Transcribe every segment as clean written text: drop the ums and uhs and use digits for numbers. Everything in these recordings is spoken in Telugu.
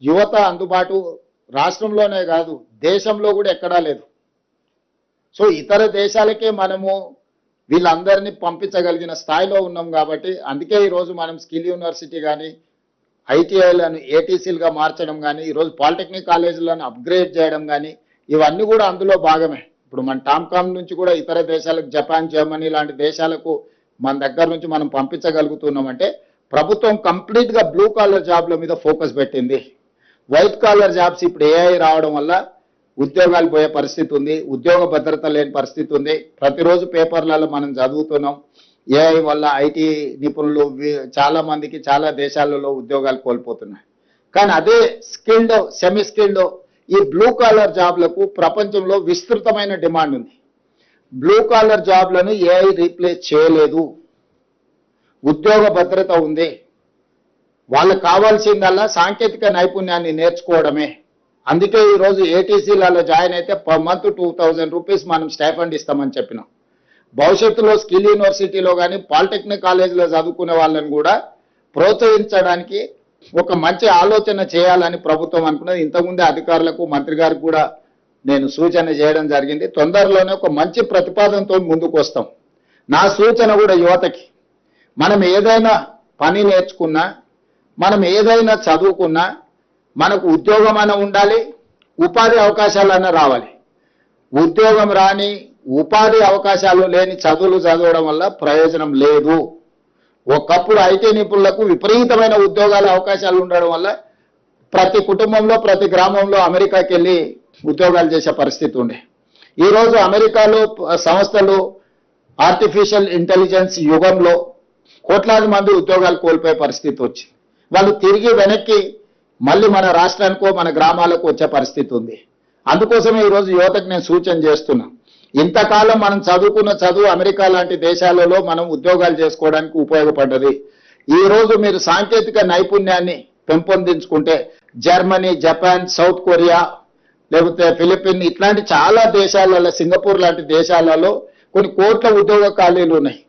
యువత అందుబాటు రాష్ట్రంలోనే కాదు దేశంలో కూడా ఎక్కడా లేదు. సో ఇతర దేశాలకే మనము వీళ్ళందరినీ పంపించగలిగిన స్థాయిలో ఉన్నాం కాబట్టి అందుకే ఈరోజు మనం స్కిల్ యూనివర్సిటీ కానీ ఐటీఐలను ఏటీసీలుగా మార్చడం కానీ ఈరోజు పాలిటెక్నిక్ కాలేజీలను అప్గ్రేడ్ చేయడం కానీ ఇవన్నీ కూడా అందులో భాగమే. ఇప్పుడు మన టామ్కామ్ నుంచి కూడా ఇతర దేశాలకు జపాన్ జర్మనీ లాంటి దేశాలకు మన దగ్గర నుంచి మనం పంపించగలుగుతున్నామంటే ప్రభుత్వం కంప్లీట్గా బ్లూ కాలర్ జాబ్ల మీద ఫోకస్ పెట్టింది. వైట్ కాలర్ జాబ్స్ ఇప్పుడు ఏఐ రావడం వల్ల ఉద్యోగాలు పోయే పరిస్థితి ఉంది, ఉద్యోగ భద్రత లేని పరిస్థితి ఉంది. ప్రతిరోజు పేపర్లలో మనం చదువుతున్నాం ఏఐ వల్ల ఐటీ నిపుణులు చాలా మందికి చాలా దేశాలలో ఉద్యోగాలు కోల్పోతున్నాయి. కానీ అదే స్కిల్డ్ సెమీ స్కిల్డ్ ఈ బ్లూ కాలర్ జాబ్లకు ప్రపంచంలో విస్తృతమైన డిమాండ్ ఉంది. బ్లూ కాలర్ జాబ్లను ఏఐ రీప్లేస్ చేయలేదు, ఉద్యోగ భద్రత ఉంది. వాళ్ళకు కావాల్సిందల్లా సాంకేతిక నైపుణ్యాన్ని నేర్చుకోవడమే. అందుకే ఈరోజు ఏటీసీలలో జాయిన్ అయితే పర్ మంత్ 2000 రూపీస్ మనం స్టైఫండ్ ఇస్తామని చెప్పినాం. భవిష్యత్తులో స్కిల్ యూనివర్సిటీలో కానీ పాలిటెక్నిక్ కాలేజీలో చదువుకునే వాళ్ళని కూడా ప్రోత్సహించడానికి ఒక మంచి ఆలోచన చేయాలని ప్రభుత్వం అనుకున్నది. ఇంతకుముందే అధికారులకు మంత్రి గారికి కూడా నేను సూచన చేయడం జరిగింది. తొందరలోనే ఒక మంచి ప్రతిపాదనతో ముందుకు వస్తాం. నా సూచన కూడా యువతకి, మనం ఏదైనా పని నేర్చుకున్నా, మనం ఏదైనా చదువుకున్నా మనకు ఉద్యోగం అన్న ఉండాలి, ఉపాధి అవకాశాలన్నా రావాలి. ఉద్యోగం రాని ఉపాధి అవకాశాలు లేని చదువులు చదవడం వల్ల ప్రయోజనం లేదు. ఒకప్పుడు ఐటీ నిపుణులకు విపరీతమైన ఉద్యోగాల అవకాశాలు ఉండడం వల్ల ప్రతి కుటుంబంలో ప్రతి గ్రామంలో అమెరికాకి వెళ్ళి ఉద్యోగాలు చేసే పరిస్థితి ఉండే. ఈరోజు అమెరికాలో సంస్థలు ఆర్టిఫిషియల్ ఇంటెలిజెన్స్ యుగంలో కోట్లాది మంది ఉద్యోగాలు కోల్పోయే పరిస్థితి వచ్చింది. వాళ్ళు తిరిగి వెనక్కి మళ్ళీ మన రాష్ట్రానికో మన గ్రామాలకు వచ్చే పరిస్థితి ఉంది. అందుకోసమే ఈరోజు యువతకు నేను సూచన చేస్తున్నా, ఇంతకాలం మనం చదువుకున్న చదువు అమెరికా లాంటి దేశాలలో మనం ఉద్యోగాలు చేసుకోవడానికి ఉపయోగపడ్డది. ఈరోజు మీరు సాంకేతిక నైపుణ్యాన్ని పెంపొందించుకుంటే జర్మనీ, జపాన్, సౌత్ కొరియా, లేకపోతే ఫిలిపిన్ ఇట్లాంటి చాలా దేశాలలో, సింగపూర్ లాంటి దేశాలలో కొన్ని కోట్ల ఉద్యోగ ఖాళీలు ఉన్నాయి.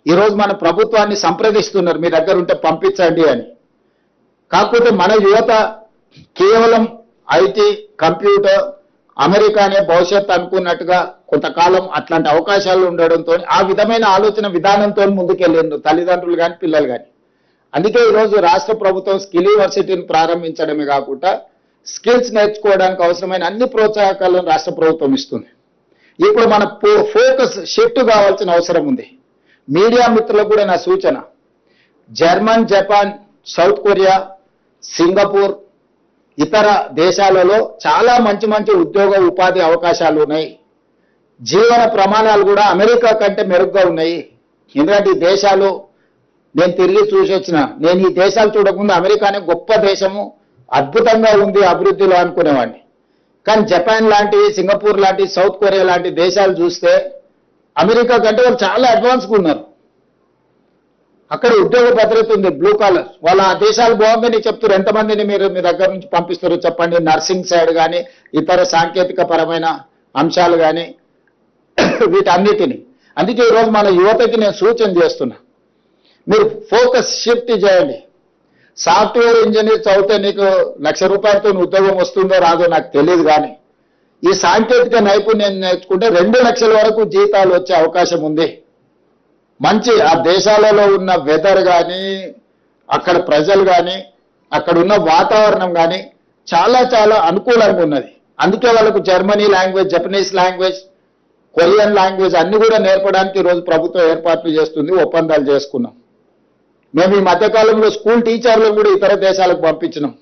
ఈరోజు మన ప్రభుత్వాన్ని సంప్రదిస్తున్నారు మీ దగ్గర ఉంటే పంపించండి అని. కాకపోతే మన యువత కేవలం ఐటీ, కంప్యూటర్, అమెరికానే భవిష్యత్తు అనుకున్నట్టుగా కొంతకాలం అట్లాంటి అవకాశాలు ఉండడంతో ఆ విధమైన ఆలోచన విధానంతో ముందుకెళ్ళిండ్రు తల్లిదండ్రులు కానీ పిల్లలు కానీ. అందుకే ఈరోజు రాష్ట్ర ప్రభుత్వం స్కిల్ యూనివర్సిటీని ప్రారంభించడమే కాకుండా స్కిల్స్ నేర్చుకోవడానికి అవసరమైన అన్ని ప్రోత్సాహకాలను రాష్ట్ర ప్రభుత్వం ఇస్తుంది. ఇప్పుడు మన ఫోకస్ షిఫ్ట్ కావాల్సిన అవసరం ఉంది. మీడియా మిత్రులకు కూడా నా సూచన, German, Japan, south Korea, Singapore ఇతర దేశాలలో చాలా మంచి మంచి ఉద్యోగ ఉపాధి అవకాశాలు ఉన్నాయి. జీవన ప్రమాణాలు కూడా అమెరికా కంటే మెరుగ్గా ఉన్నాయి. ఎందుకంటే ఈ దేశాలు నేను తిరిగి చూసి వచ్చిన, నేను ఈ దేశాలు చూడకుండా అమెరికానే గొప్ప దేశము, అద్భుతంగా ఉంది అభివృద్ధిలో అనుకునేవాడిని. కానీ జపాన్ లాంటి, సింగపూర్ లాంటి, సౌత్ కొరియా లాంటి దేశాలు చూస్తే అమెరికా కంటే వాళ్ళు చాలా అడ్వాన్స్గా ఉన్నారు. అక్కడ ఉద్యోగ భద్రత ఉంది, బ్లూ కాలర్. వాళ్ళ ఆ దేశాలు బాగుందని చెప్తారు. ఎంతమందిని మీరు మీ దగ్గర నుంచి పంపిస్తారో చెప్పండి, నర్సింగ్ సైడ్ కానీ ఇతర సాంకేతిక పరమైన అంశాలు కానీ వీటన్నిటిని. అందుకే ఈరోజు మన యువతకి నేను సూచన చేస్తున్నా, మీరు ఫోకస్ షిఫ్ట్ చేయండి. సాఫ్ట్వేర్ ఇంజనీర్ చదివితే నీకు ₹1,00,000 ఉద్యోగం వస్తుందో రాదో నాకు తెలియదు, కానీ ఈ సాంకేతిక నైపుణ్యం నేర్చుకుంటే 2 లక్షల వరకు జీతాలు వచ్చే అవకాశం ఉంది. మంచి ఆ దేశాలలో ఉన్న వెదర్ కానీ, అక్కడ ప్రజలు కానీ, అక్కడ ఉన్న వాతావరణం కానీ చాలా చాలా అనుకూలంగా ఉన్నది. అందుకే వాళ్ళకు Germany language, Japanese language, Korean language అన్ని కూడా నేర్పడానికి ఈరోజు ప్రభుత్వం ఏర్పాట్లు చేస్తుంది, ఒప్పందాలు చేసుకున్నాం. మేము ఈ మధ్యకాలంలో స్కూల్ టీచర్లను కూడా ఇతర దేశాలకు పంపించినాం.